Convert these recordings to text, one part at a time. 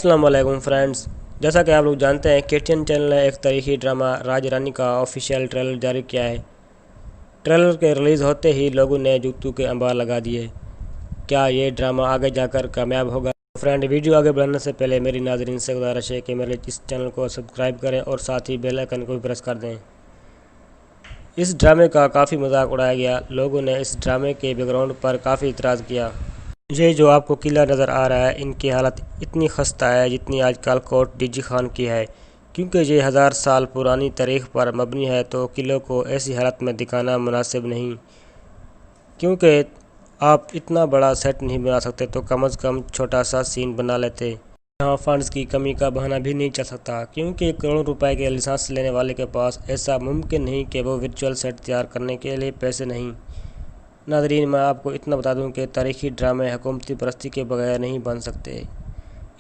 अस्सलाम वालेकुम फ्रेंड्स, जैसा कि आप लोग जानते हैं KTN चैनल ने एक तारीखी ड्रामा राज रानी का ऑफिशियल ट्रेलर जारी किया है। ट्रेलर के रिलीज़ होते ही लोगों ने जूतों के अंबार लगा दिए। क्या ये ड्रामा आगे जाकर कामयाब होगा? फ्रेंड, वीडियो आगे बढ़ाने से पहले मेरी नाज़रीन से गुजारिश है कि मेरे इस चैनल को सब्सक्राइब करें और साथ ही बेल आइकन को भी प्रेस कर दें। इस ड्रामे का काफ़ी मजाक उड़ाया गया। लोगों ने इस ड्रामे के बैकग्राउंड पर काफ़ी इतराज़ किया। ये जो आपको किला नज़र आ रहा है, इनकी हालत इतनी खस्ता है जितनी आजकल कोट डीजी खान की है, क्योंकि ये 1000 साल पुरानी तारीख पर मबनी है। तो किले को ऐसी हालत में दिखाना मुनासिब नहीं, क्योंकि आप इतना बड़ा सेट नहीं बना सकते तो कम से कम छोटा सा सीन बना लेते। यहाँ फंड्स की कमी का बहाना भी नहीं चल सकता, क्योंकि करोड़ों रुपए के लाइसेंस लेने वाले के पास ऐसा मुमकिन नहीं कि वो वर्चुअल सेट तैयार करने के लिए पैसे नहीं। नाज़रीन, मैं आपको इतना बता दूं कि तारीखी ड्रामे हुकूमती परस्ती के बगैर नहीं बन सकते।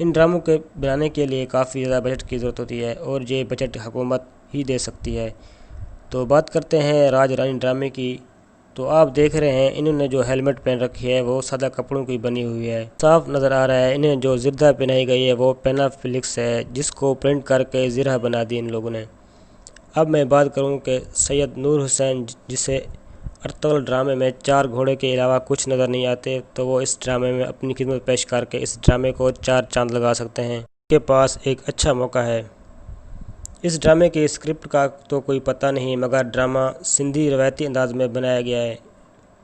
इन ड्रामों के बनाने के लिए काफ़ी ज़्यादा बजट की ज़रूरत होती है और ये बजट हुकूमत ही दे सकती है। तो बात करते हैं राज रानी ड्रामे की। तो आप देख रहे हैं, इन्होंने जो हेलमेट पहन रखी है वो सादा कपड़ों की बनी हुई है। साफ नज़र आ रहा है इन्हें जो ज़िरदा पहनाई गई है वो पेनाफ्लिक्स है, जिसको प्रिंट करके ज़िरा बना दी इन लोगों ने। अब मैं बात करूँ कि सैयद नूर हुसैन, जिसे अर्तुगरुल ड्रामे में 4 घोड़े के अलावा कुछ नज़र नहीं आते, तो वो इस ड्रामे में अपनी खिदमत पेश करके इस ड्रामे को 4 चांद लगा सकते हैं। उनके पास एक अच्छा मौका है। इस ड्रामे की स्क्रिप्ट का तो कोई पता नहीं, मगर ड्रामा सिंधी रवायती अंदाज में बनाया गया है।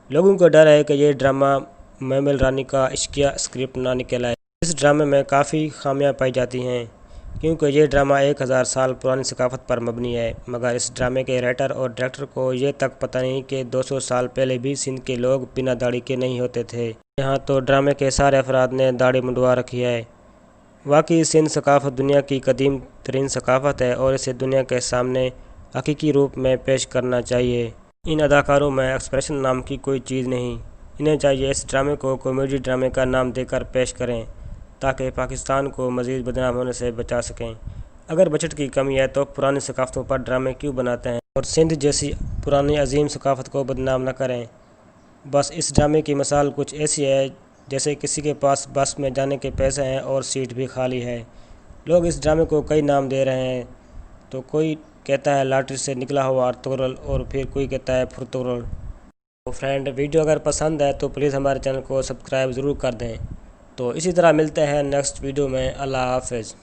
लोगों को डर है कि ये ड्रामा मैमल रानी का इश्किया स्क्रिप्ट ना निकल आए। इस ड्रामे में काफ़ी खामियां पाई जाती हैं, क्योंकि ये ड्रामा 1000 साल पुरानी सकाफत पर मबनी है। मगर इस ड्रामे के राइटर और डायरेक्टर को ये तक पता नहीं कि 200 साल पहले भी सिंध के लोग बिना दाढ़ी के नहीं होते थे। यहाँ तो ड्रामे के सारे अफराद ने दाढ़ी मुंडवा रखी है। वाकई सिंध सकाफत दुनिया की कदीम तरीन सकाफत है और इसे दुनिया के सामने हकीकी रूप में पेश करना चाहिए। इन अदाकारों में एक्सप्रेशन नाम की कोई चीज़ नहीं। इन्हें चाहिए इस ड्रामे को कॉमेडी ड्रामे का नाम देकर पेश करें, ताकि पाकिस्तान को मज़ीद बदनाम होने से बचा सकें। अगर बजट की कमी है तो पुरानी सकाफ़तों पर ड्रामे क्यों बनाते हैं और सिंध जैसी पुरानी अजीम सकाफ़त को बदनाम न करें। बस इस ड्रामे की मिसाल कुछ ऐसी है जैसे किसी के पास बस में जाने के पैसे हैं और सीट भी खाली है। लोग इस ड्रामे को कई नाम दे रहे हैं। तो कोई कहता है लॉटरी से निकला हुआ अर्तुगरुल और फिर कोई कहता है फुर्तुगरुल। तो फ्रेंड, वीडियो अगर पसंद है तो प्लीज़ हमारे चैनल को सब्सक्राइब ज़रूर कर दें। तो इसी तरह मिलते हैं नेक्स्ट वीडियो में। अल्लाह हाफ़िज़।